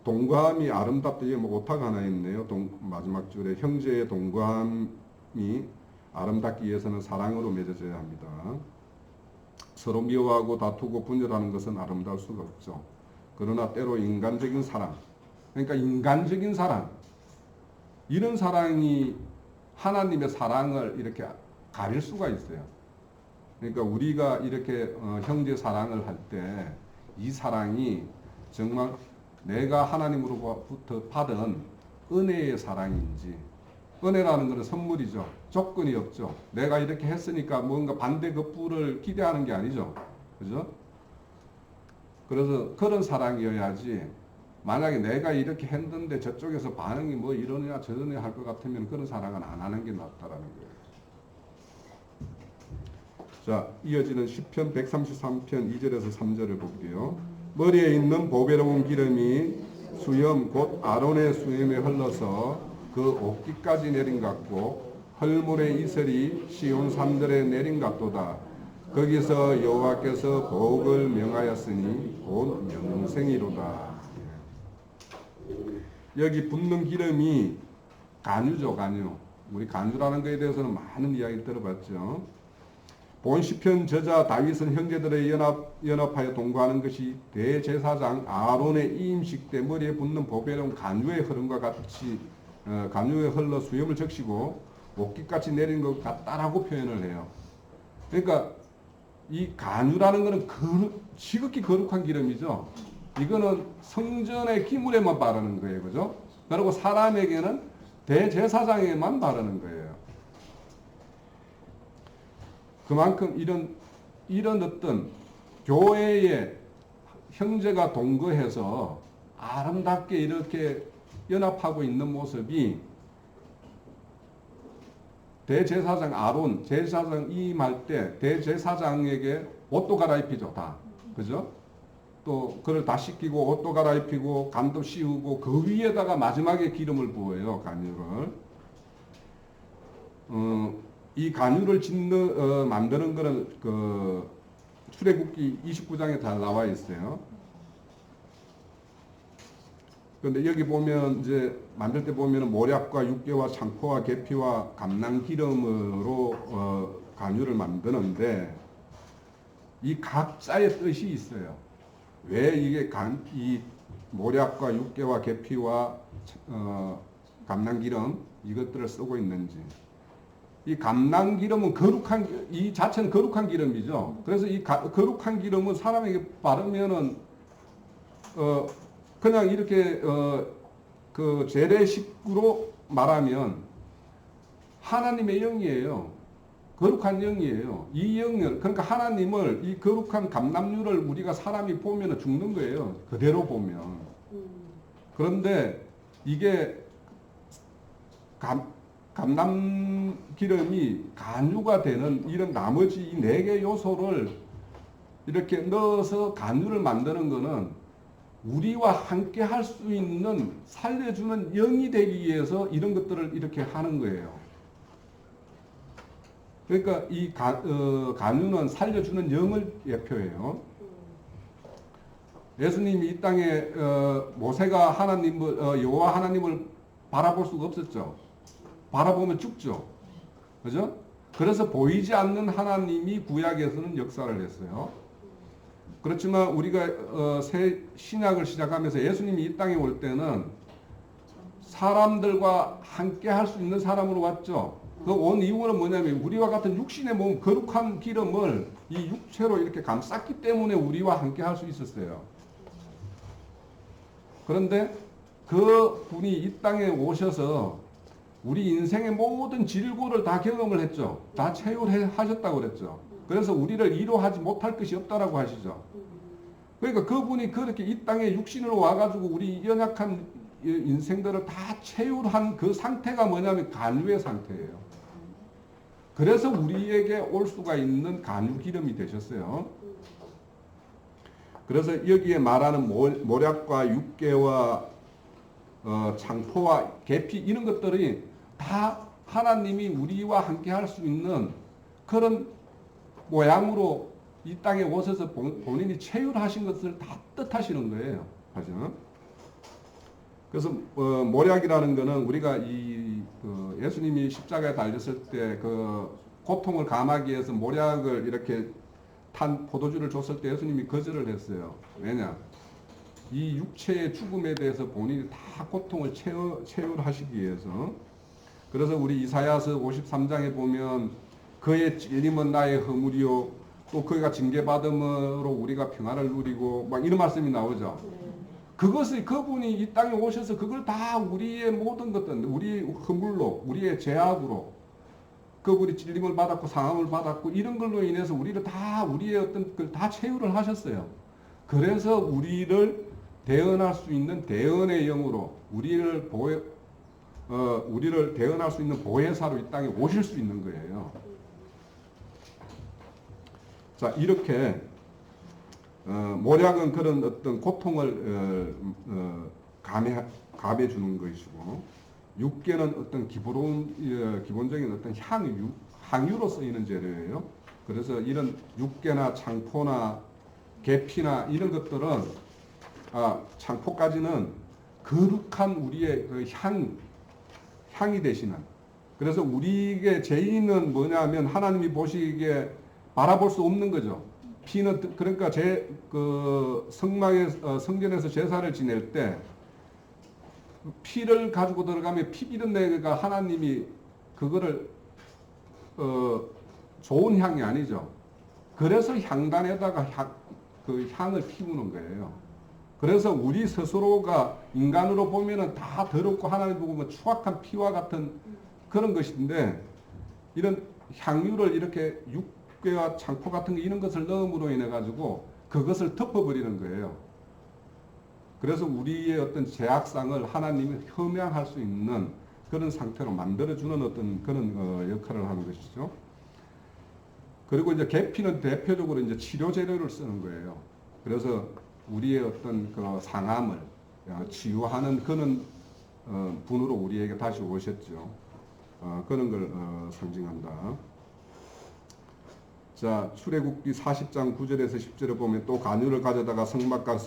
동거함이 아름답다. 이게 뭐 오타가 하나 있네요. 마지막 줄에 형제의 동거함이 아름답기 위해서는 사랑으로 맺어져야 합니다. 서로 미워하고 다투고 분열하는 것은 아름다울 수가 없죠. 그러나 때로 인간적인 사랑, 그러니까 인간적인 사랑, 이런 사랑이 하나님의 사랑을 이렇게 가릴 수가 있어요. 그러니까 우리가 이렇게 형제 사랑을 할 때 이 사랑이 정말 내가 하나님으로부터 받은 은혜의 사랑인지, 은혜라는 것은 선물이죠. 조건이 없죠. 내가 이렇게 했으니까 뭔가 반대급부를 기대하는 게 아니죠. 그죠? 그래서 그런 사랑이어야지, 만약에 내가 이렇게 했는데 저쪽에서 반응이 뭐 이러냐 저러냐 할 것 같으면 그런 사랑은 안 하는 게 낫다라는 거예요. 자, 이어지는 시편 133편 2절에서 3절을 볼게요. 머리에 있는 보배로운 기름이 수염 곧 아론의 수염에 흘러서 그 옷깃까지 내린 같고 헐물의 이슬이 시온 산들에 내린 같도다. 거기서 여호와께서 복을 명하였으니 곧 영생이로다. 여기 붓는 기름이 간유죠, 간유. 우리 간유라는 것에 대해서는 많은 이야기 들어봤죠. 본 시편 저자 다윗은 형제들의 연합하여 동거하는 것이 대제사장 아론의 이임식 때 머리에 붓는 보배로운 간유의 흐름과 같이 간유에 흘러 수염을 적시고 옷깃같이 내린 것 같다라고 표현을 해요. 그러니까 이 간유라는 것은 지극히 거룩한 기름이죠. 이거는 성전의 기물에만 바르는 거예요, 그죠? 그리고 사람에게는 대제사장에만 바르는 거예요. 그만큼 이런 어떤 교회의 형제가 동거해서 아름답게 이렇게 연합하고 있는 모습이 대제사장 아론, 제사장 이임할 때 대제사장에게 옷도 갈아입히죠, 다. 그죠? 또 그걸 다 씻기고 옷도 갈아입히고 간도 씌우고 그 위에다가 마지막에 기름을 부어요, 간유를. 이 간유를 만드는 거는 그 출애굽기 29장에 다 나와 있어요. 그런데 여기 보면 이제 만들 때 보면 모략과 육개와 창포와 계피와 감낭 기름으로 간유를 만드는데 이 각자의 뜻이 있어요. 왜 이게 이 모략과 육개와 계피와 감낭 기름 이것들을 쓰고 있는지. 이 감낭 기름은 이 자체는 거룩한 기름이죠. 그래서 이 거룩한 기름은 사람에게 바르면은 그냥 이렇게 그 재래식으로 말하면 하나님의 영이에요. 거룩한 영이에요. 이 영을, 그러니까 하나님을, 이 거룩한 감람류를 우리가 사람이 보면 죽는 거예요. 그대로 보면. 그런데 이게 감람 기름이 간유가 되는 이런 나머지 이 4개 요소를 이렇게 넣어서 간유를 만드는 거는 우리와 함께 할 수 있는 살려주는 영이 되기 위해서 이런 것들을 이렇게 하는 거예요. 그러니까 이 간유는 살려주는 영을 예표해요. 예수님이 이 땅에 모세가 하나님을 여호와 하나님을 바라볼 수가 없었죠. 바라보면 죽죠. 그죠? 그래서 보이지 않는 하나님이 구약에서는 역사를 했어요. 그렇지만 우리가 새 신약을 시작하면서 예수님이 이 땅에 올 때는 사람들과 함께 할 수 있는 사람으로 왔죠. 그 온 이유는 뭐냐면 우리와 같은 육신의 몸 거룩한 기름을 이 육체로 이렇게 감쌌기 때문에 우리와 함께 할 수 있었어요. 그런데 그 분이 이 땅에 오셔서 우리 인생의 모든 질고를 다 경험을 했죠. 다 체휼하셨다고 그랬죠. 그래서 우리를 이루하지 못할 것이 없다라고 하시죠. 그러니까 그분이 그렇게 이 땅에 육신으로 와가지고 우리 연약한 인생들을 다 체휼한 그 상태가 뭐냐면 간유의 상태예요. 그래서 우리에게 올 수가 있는 간유 기름이 되셨어요. 그래서 여기에 말하는 모략과 육계와 창포와 계피 이런 것들이 다 하나님이 우리와 함께 할 수 있는 그런 모양으로 이 땅에 오셔서 본인이 체휼하신 것을 다 뜻하시는 거예요. 사실은. 그래서 모략이라는 것은 우리가 예수님이 십자가에 달렸을 때 그 고통을 감하기 위해서 모략을 이렇게 탄 포도주를 줬을 때 예수님이 거절을 했어요. 왜냐? 이 육체의 죽음에 대해서 본인이 다 고통을 체휼하시기 위해서. 그래서 우리 이사야서 53장에 보면 그의 찔림은 나의 허물이요 또 그가 징계받음으로 우리가 평안을 누리고 막 이런 말씀이 나오죠. 그것을 그분이 이 땅에 오셔서 그걸 다 우리의 모든 것들, 우리의 허물로, 우리의 죄악으로 그분이 찔림을 받았고 상함을 받았고 이런 걸로 인해서 우리를 다 우리의 어떤 걸 다 체휼을 하셨어요. 그래서 우리를 대언할 수 있는 대언의 영으로 우리를 대언할 수 있는 보혜사로 이 땅에 오실 수 있는 거예요. 자, 이렇게 모략은 그런 어떤 고통을 감해 주는 것이고, 육계는 어떤 기본적인 어떤 향유로 쓰이는 재료예요. 그래서 이런 육계나 창포나 계피나 이런 것들은 창포까지는 거룩한 우리의 그 향이 되시는. 그래서 우리에게 죄인은 뭐냐면 하나님이 보시기에 바라볼 수 없는 거죠. 피는 그러니까 성전에서 제사를 지낼 때 피를 가지고 들어가면 피 비린내가 하나님이 그거를 좋은 향이 아니죠. 그래서 향단에다가 그 향을 피우는 거예요. 그래서 우리 스스로가 인간으로 보면은 다 더럽고 하나님 보면 추악한 피와 같은 그런 것인데 이런 향유를 이렇게 육괴와 창포 같은 거 이런 것을 넣음으로 인해 가지고 그것을 덮어버리는 거예요. 그래서 우리의 어떤 죄악상을 하나님이 흠양할 수 있는 그런 상태로 만들어주는 어떤 그런 역할을 하는 것이죠. 그리고 이제 계피는 대표적으로 이제 치료 재료를 쓰는 거예요. 그래서 우리의 어떤 그 상함을 치유하는 그런 분으로 우리에게 다시 오셨죠. 그런 걸 상징한다. 자, 출애굽기 40장 9절에서 10절에 보면 또 간유를 가져다가 성막과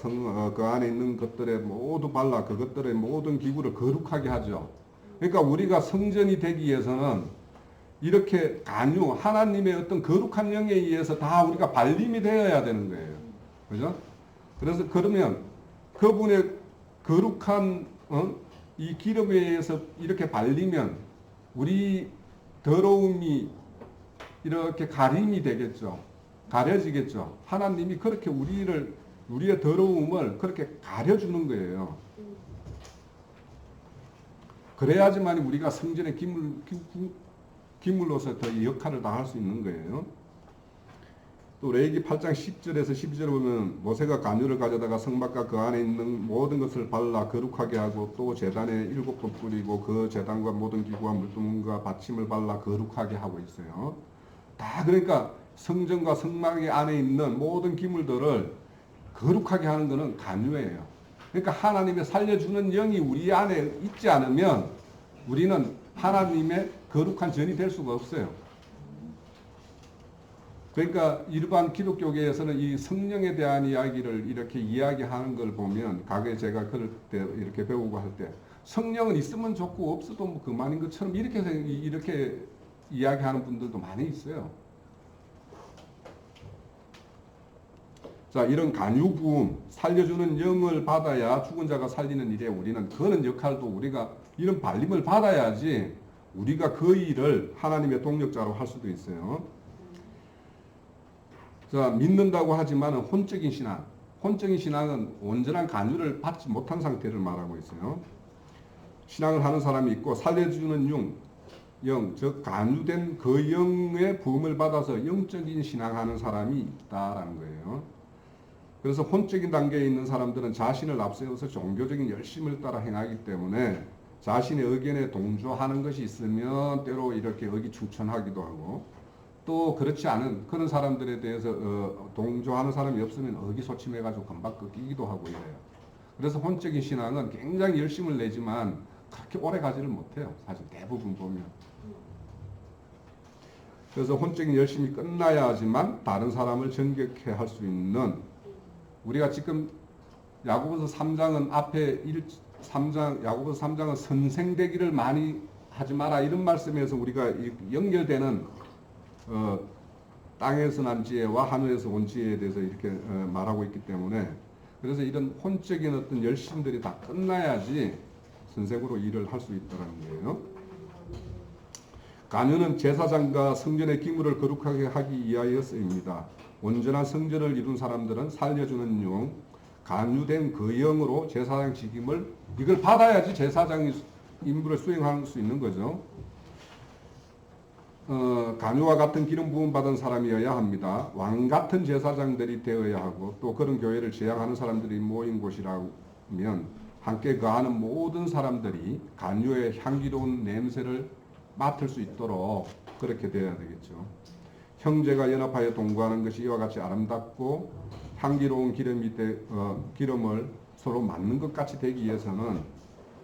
그 안에 있는 것들에 모두 발라 그것들의 모든 기구를 거룩하게 하죠. 그러니까 우리가 성전이 되기 위해서는 이렇게 간유, 하나님의 어떤 거룩한 영에 의해서 다 우리가 발림이 되어야 되는 거예요. 그죠? 그래서 그러면 그분의 거룩한 이 기름에 의해서 이렇게 발리면 우리 더러움이 이렇게 가림이 되겠죠. 가려지겠죠. 하나님이 그렇게 우리의 더러움을 그렇게 가려주는 거예요. 그래야지만 우리가 성전의 기물로서 더 역할을 다 할 수 있는 거예요. 또 레위기 8장 10절에서 12절을 보면 모세가 간유를 가져다가 성막과 그 안에 있는 모든 것을 발라 거룩하게 하고 또 제단에 7번 뿌리고 그 제단과 모든 기구와 물두멍과 받침을 발라 거룩하게 하고 있어요. 다 그러니까 성전과 성막 안에 있는 모든 기물들을 거룩하게 하는 것은 간유예요. 그러니까 하나님의 살려주는 영이 우리 안에 있지 않으면 우리는 하나님의 거룩한 전이 될 수가 없어요. 그러니까 일반 기독교계에서는 이 성령에 대한 이야기를 이렇게 이야기하는 걸 보면, 과거에 제가 그럴 때 이렇게 배우고 할 때 성령은 있으면 좋고 없어도 뭐 그만인 것처럼 이렇게 이야기하는 분들도 많이 있어요. 자, 이런 간유 부음, 살려주는 영을 받아야 죽은 자가 살리는 일에 우리는 그런 역할도 우리가 이런 발림을 받아야지 우리가 그 일을 하나님의 동력자로 할 수도 있어요. 자, 믿는다고 하지만 혼적인 신앙, 혼적인 신앙은 온전한 간유를 받지 못한 상태를 말하고 있어요. 신앙을 하는 사람이 있고 살려주는 영, 즉 간유된 그 영의 부음을 받아서 영적인 신앙하는 사람이 있다라는 거예요. 그래서 혼적인 단계에 있는 사람들은 자신을 앞세워서 종교적인 열심을 따라 행하기 때문에 자신의 의견에 동조하는 것이 있으면 때로 이렇게 의기충천하기도 하고, 또 그렇지 않은 그런 사람들에 대해서 동조하는 사람이 없으면 의기소침해가지고 금방 꺾이기도 하고 이래요. 그래서 혼적인 신앙은 굉장히 열심을 내지만 그렇게 오래 가지를 못해요. 사실 대부분 보면. 그래서 혼적인 열심이 끝나야 하지만 다른 사람을 정결케 할 수 있는, 우리가 지금 야고보서 3장은 앞에 3장, 야고보서 3장은 선생되기를 많이 하지 마라 이런 말씀에서 우리가 연결되는 땅에서 난 지혜와 하늘에서 온 지혜에 대해서 이렇게 말하고 있기 때문에, 그래서 이런 혼적인 어떤 열심들이 다 끝나야지 선생으로 일을 할 수 있다는 거예요. 간유는 제사장과 성전의 기물을 거룩하게 하기 위하여 쓰입니다. 온전한 성전을 이룬 사람들은 살려주는 영, 간유된 그 영으로 제사장 직임을, 이걸 받아야지 제사장 임무를 수행할 수 있는 거죠. 간유와 같은 기름 부음 받은 사람이어야 합니다. 왕 같은 제사장들이 되어야 하고, 또 그런 교회를 지향하는 사람들이 모인 곳이라면 함께 거하는 모든 사람들이 간유의 향기로운 냄새를 맡을 수 있도록 그렇게 되어야 되겠죠. 형제가 연합하여 동거하는 것이 이와 같이 아름답고 향기로운 기름을 서로 맞는 것 같이 되기 위해서는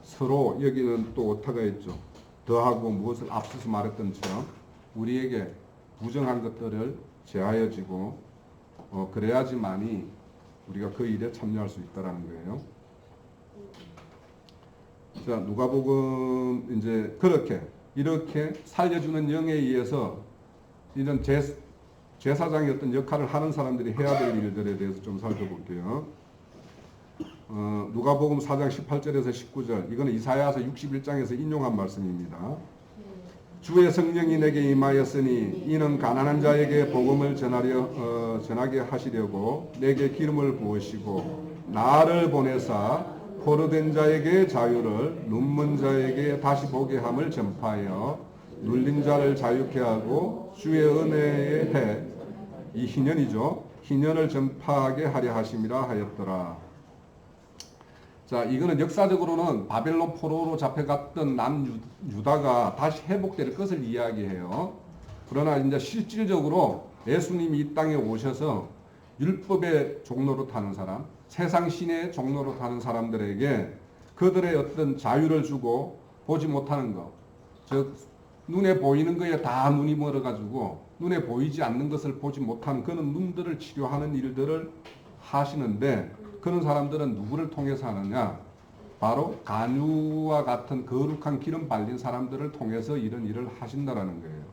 서로, 여기는 또 오타가 있죠. 더하고 무엇을 앞서서 말했던 처럼 우리에게 부정한 것들을 제하여지고 그래야지만이 우리가 그 일에 참여할 수 있다라는 거예요. 자, 누가복음 이제 이렇게 살려주는 영에 의해서 이런 제사장의 어떤 역할을 하는 사람들이 해야 될 일들에 대해서 좀 살펴볼게요. 누가복음 4장 18절에서 19절, 이거는 이사야서 61장에서 인용한 말씀입니다. 주의 성령이 내게 임하였으니 이는 가난한 자에게 복음을 전하게 하시려고 내게 기름을 부으시고 나를 보내사 포로된 자에게 자유를, 눈먼 자에게 다시 보게 함을 전파하여 눌린 자를 자유케 하고 주의 은혜의 해, 이 희년이죠. 희년을 전파하게 하려 하심이라 하였더라. 자, 이거는 역사적으로는 바벨론 포로로 잡혀갔던 남유다가 다시 회복될 것을 이야기해요. 그러나 이제 실질적으로 예수님이 이 땅에 오셔서 율법의 종로로 타는 사람, 세상 신의 종로로 타는 사람들에게 그들의 어떤 자유를 주고, 보지 못하는 것, 즉 눈에 보이는 거에 다 눈이 멀어가지고 눈에 보이지 않는 것을 보지 못하는 그런 눈들을 치료하는 일들을 하시는데, 그런 사람들은 누구를 통해서 하느냐? 바로 간유와 같은 거룩한 기름 발린 사람들을 통해서 이런 일을 하신다라는 거예요.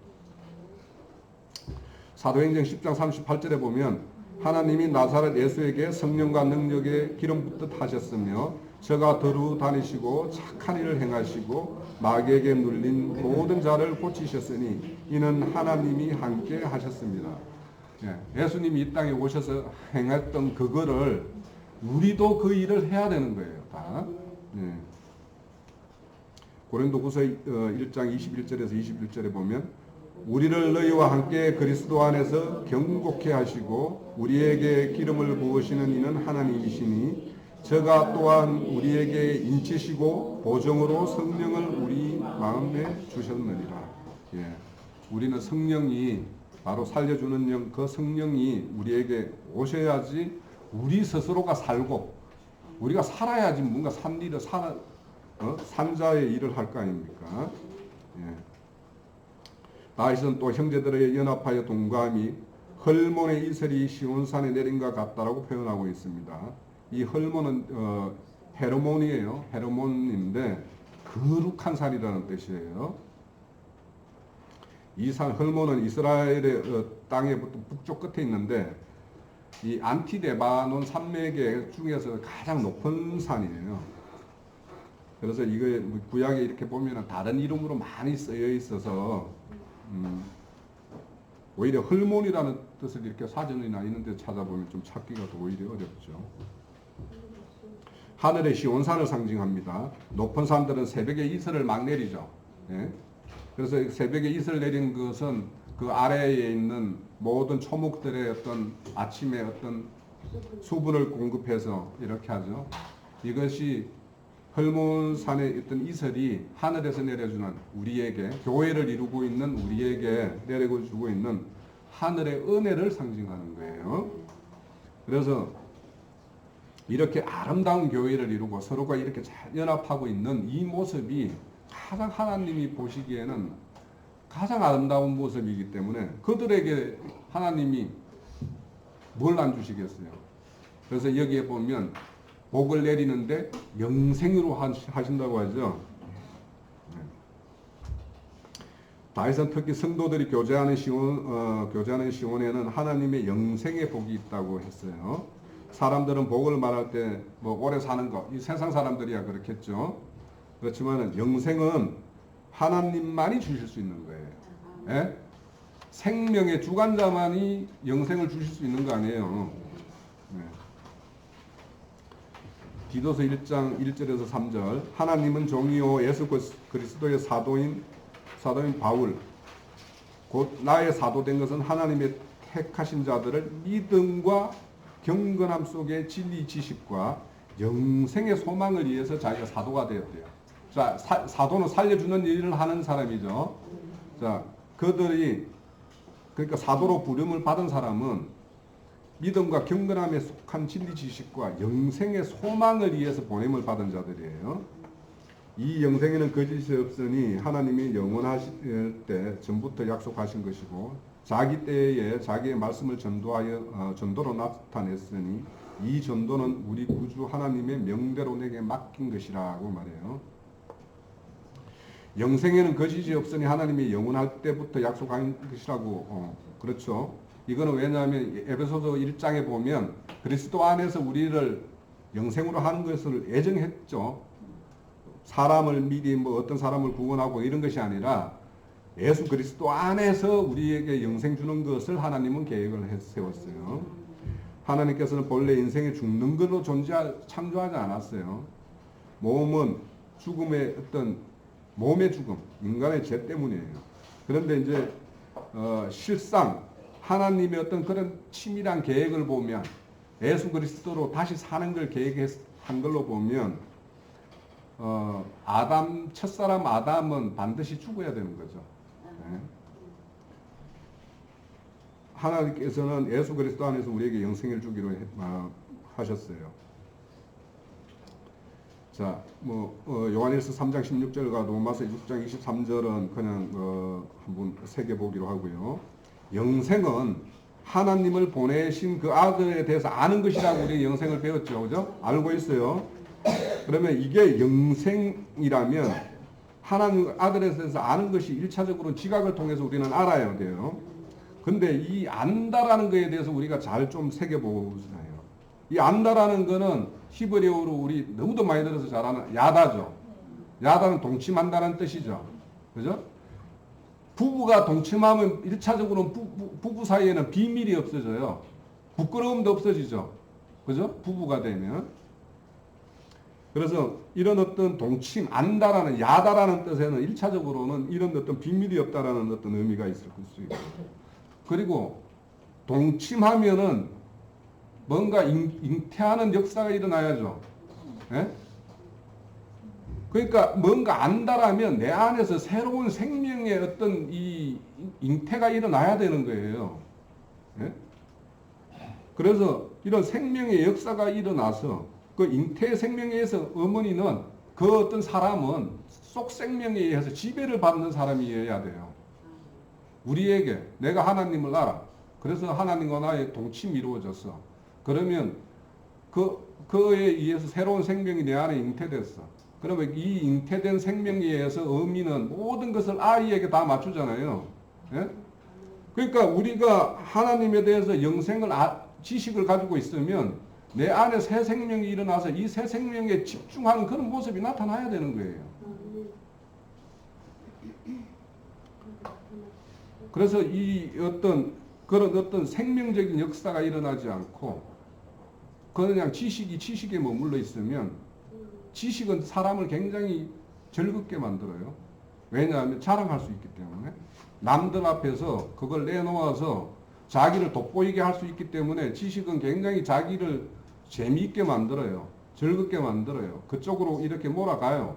사도행전 10장 38절에 보면 하나님이 나사렛 예수에게 성령과 능력의 기름 붓듯 하셨으며 저가 더루 다니시고 착한 일을 행하시고 마귀에게 눌린 모든 자를 고치셨으니 이는 하나님이 함께 하셨습니다. 예수님이 이 땅에 오셔서 행했던 그거를 우리도 그 일을 해야 되는 거예요. 다. 고린도후서 1장 21절에서 21절에 보면 우리를 너희와 함께 그리스도 안에서 경고케 하시고 우리에게 기름을 부으시는 이는 하나님이시니 저가 또한 우리에게 인치시고 보정으로 성령을 우리 마음에 주셨느니라. 우리는 성령이 바로 살려주는 영, 그 성령이 우리에게 오셔야지 우리 스스로가 살고 우리가 살아야지 뭔가 산 일을 산자의 일을 할 거 아닙니까? 예. 다윗은 또 형제들의 연합하여 동감이 헐몬의 이슬이 시온산에 내린과 같다라고 표현하고 있습니다. 이 헐몬은 헤르몬이에요. 헤르몬인데 거룩한 산이라는 뜻이에요. 이 산 헐몬은 이스라엘의 땅의 북쪽 끝에 있는데 이 안티레바논 산맥의 중에서 가장 높은 산이에요. 그래서 이거 구약에 이렇게 보면 다른 이름으로 많이 쓰여 있어서 오히려 헐몬이라는 뜻을 이렇게 사전이나 이런 데 찾아보면 좀 찾기가 더 오히려 어렵죠. 하늘의 시온산을 상징합니다. 높은 산들은 새벽에 이슬을 막 내리죠. 예? 그래서 새벽에 이슬 내린 것은 그 아래에 있는 모든 초목들의 어떤 아침에 어떤 수분을 공급해서 이렇게 하죠. 이것이 헐몬산의 어떤 이슬이 하늘에서 내려주는 우리에게, 교회를 이루고 있는 우리에게 내려주고 있는 하늘의 은혜를 상징하는 거예요. 그래서 이렇게 아름다운 교회를 이루고 서로가 이렇게 잘 연합하고 있는 이 모습이 가장 하나님이 보시기에는 가장 아름다운 모습이기 때문에 그들에게 하나님이 뭘 안 주시겠어요. 그래서 여기에 보면 복을 내리는데 영생으로 하신다고 하죠. 다윗은 특히 성도들이 교제하는 시온에는 하나님의 영생의 복이 있다고 했어요. 사람들은 복을 말할 때 뭐 오래 사는 것, 이 세상 사람들이야 그렇겠죠. 그렇지만 영생은 하나님만이 주실 수 있는 거예요. 예? 생명의 주관자만이 영생을 주실 수 있는 거 아니에요. 네. 디도서 1장 1절에서 3절 하나님은 종이요 예수 그리스도의 사도인 바울 곧 나의 사도된 것은 하나님의 택하신 자들을 믿음과 경건함 속에 진리 지식과 영생의 소망을 위해서 자기가 사도가 되었대요. 자, 사도는 살려주는 일을 하는 사람이죠. 자, 그들이 그러니까 사도로 부름을 받은 사람은 믿음과 경건함에 속한 진리 지식과 영생의 소망을 위해서 보냄을 받은 자들이에요. 이 영생에는 거짓이 없으니 하나님이 영원하실 때 전부터 약속하신 것이고 자기 때에 자기의 말씀을 전도로 나타냈으니 이 전도는 우리 구주 하나님의 명대로 내게 맡긴 것이라고 말해요. 영생에는 거짓이 없으니 하나님이 영원할 때부터 약속한 것이라고 그렇죠. 이거는 왜냐하면 에베소서 1장에 보면 그리스도 안에서 우리를 영생으로 하는 것을 예정했죠. 사람을 미리 뭐 어떤 사람을 구원하고 이런 것이 아니라 예수 그리스도 안에서 우리에게 영생 주는 것을 하나님은 계획을 세웠어요. 하나님께서는 본래 인생에 죽는 걸로 창조하지 않았어요. 몸은 죽음의 어떤 몸의 죽음, 인간의 죄 때문이에요. 그런데 이제 실상 하나님의 어떤 그런 치밀한 계획을 보면 예수 그리스도로 다시 사는 걸 계획한 걸로 보면 첫사람 아담은 반드시 죽어야 되는 거죠. 네. 하나님께서는 예수 그리스도 안에서 우리에게 영생을 주기로 하셨어요. 자, 요한일서 3장 16절과 로마서 6장 23절은 그냥 한번 새겨보기로 하고요. 영생은 하나님을 보내신 그 아들에 대해서 아는 것이라고 우리 영생을 배웠죠. 그죠? 알고 있어요. 그러면 이게 영생이라면 하나님 아들에 대해서 아는 것이 1차적으로 지각을 통해서 우리는 알아야 돼요. 근데 이 안다라는 것에 대해서 우리가 잘 좀 새겨보잖아요. 이 안다라는 거는 히브리어로 우리 너무도 많이 들어서 잘 아는 야다죠. 야다는 동침한다는 뜻이죠. 그죠? 부부가 동침하면 1차적으로는 부부 사이에는 비밀이 없어져요. 부끄러움도 없어지죠. 그죠? 부부가 되면. 그래서 이런 어떤 동침, 안다라는, 야다라는 뜻에는 1차적으로는 이런 어떤 비밀이 없다라는 어떤 의미가 있을 수 있고. 그리고 동침하면은 뭔가 잉태하는 역사가 일어나야죠. 예? 그러니까 뭔가 안다라면 내 안에서 새로운 생명의 어떤 이 잉태가 일어나야 되는 거예요. 예? 그래서 이런 생명의 역사가 일어나서 그 잉태 생명에 의해서 어머니는 그 어떤 사람은 속 생명에 의해서 지배를 받는 사람이어야 돼요. 우리에게 내가 하나님을 알아. 그래서 하나님과 나의 동침이 이루어졌어. 그러면 그에 의해서 새로운 생명이 내 안에 잉태됐어. 그러면 이 잉태된 생명에 의해서 어미는 모든 것을 아이에게 다 맞추잖아요. 예? 그러니까 우리가 하나님에 대해서 영생을 지식을 가지고 있으면 내 안에 새 생명이 일어나서 이 새 생명에 집중하는 그런 모습이 나타나야 되는 거예요. 그래서 이 그런 어떤 생명적인 역사가 일어나지 않고 그냥 지식에 머물러 있으면 지식은 사람을 굉장히 즐겁게 만들어요. 왜냐하면 자랑할 수 있기 때문에 남들 앞에서 그걸 내놓아서 자기를 돋보이게 할 수 있기 때문에 지식은 굉장히 자기를 재미있게 만들어요. 즐겁게 만들어요. 그쪽으로 이렇게 몰아가요.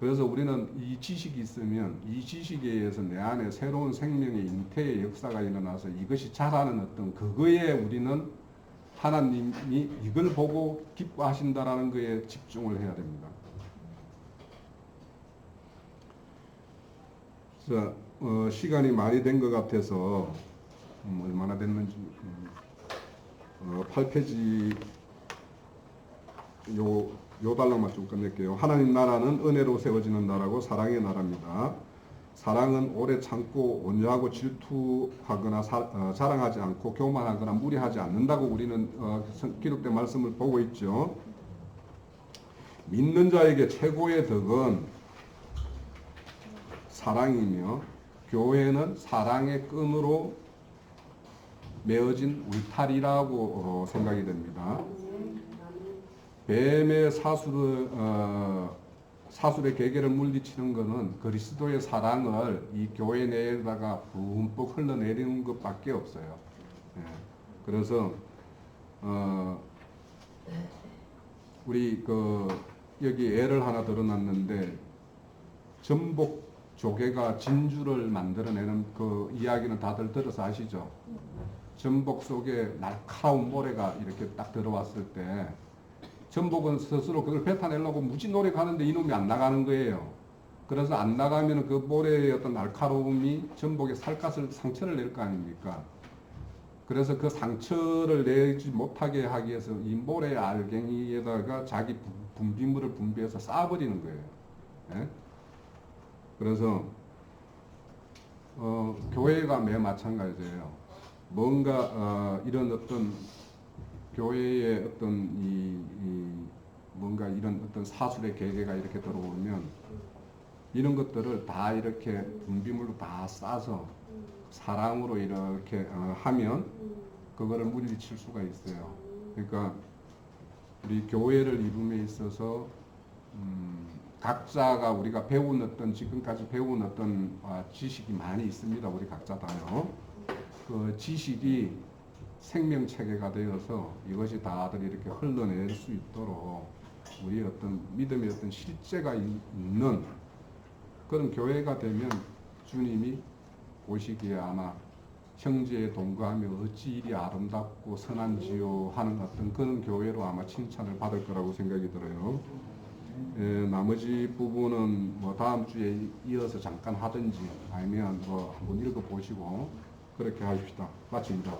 그래서 우리는 이 지식이 있으면 이 지식에 의해서 내 안에 새로운 생명의 잉태의 역사가 일어나서 이것이 자라는 어떤 그거에 우리는 하나님이 이걸 보고 기뻐하신다라는 거에 집중을 해야 됩니다. 자, 시간이 많이 된 것 같아서 얼마나 됐는지 8페이지 요 단락만 좀 끝낼게요. 하나님 나라는 은혜로 세워지는 나라고 사랑의 나라입니다. 사랑은 오래 참고 온유하고 질투하거나 자랑하지 않고 교만하거나 무리하지 않는다고 우리는 기록된 말씀을 보고 있죠. 믿는 자에게 최고의 덕은 사랑이며 교회는 사랑의 끈으로 메어진 울타리라고 생각이 됩니다. 뱀의 사술의 계계를 물리치는 것은 그리스도의 사랑을 이 교회 내에다가 듬뿍 흘러내리는 것밖에 없어요. 예. 그래서 우리 여기 애를 하나 들어놨는데 전복 조개가 진주를 만들어내는 그 이야기는 다들 들어서 아시죠? 전복 속에 날카로운 모래가 이렇게 딱 들어왔을 때 전복은 스스로 그걸 뱉어내려고 무지 노력하는데 이놈이 안 나가는 거예요. 그래서 안 나가면 그 모래의 어떤 날카로움이 전복의 상처를 낼 거 아닙니까? 그래서 그 상처를 내지 못하게 하기 위해서 이 모래 알갱이에다가 자기 분비물을 분비해서 쌓아버리는 거예요. 예? 그래서 교회가 매 마찬가지예요. 뭔가 이런 어떤 교회의 어떤 뭔가 이런 어떤 사술의 계계가 이렇게 들어오면 이런 것들을 다 이렇게 분비물로 다 싸서 사랑으로 이렇게 하면 그거를 물리칠 수가 있어요. 그러니까 우리 교회를 이룸에 있어서 각자가 우리가 배운 어떤 지금까지 배운 어떤 지식이 많이 있습니다. 우리 각자 다요. 그 지식이 생명체계가 되어서 이것이 다들 이렇게 흘러낼 수 있도록 우리 어떤 믿음의 어떤 실제가 있는 그런 교회가 되면 주님이 오시기에 아마 형제에 동거하며 어찌 이리 아름답고 선한지요 하는 어떤 그런 교회로 아마 칭찬을 받을 거라고 생각이 들어요. 나머지 부분은 뭐 다음 주에 이어서 잠깐 하든지 아니면 뭐 한번 읽어보시고 그렇게 하십시다. 마칩니다.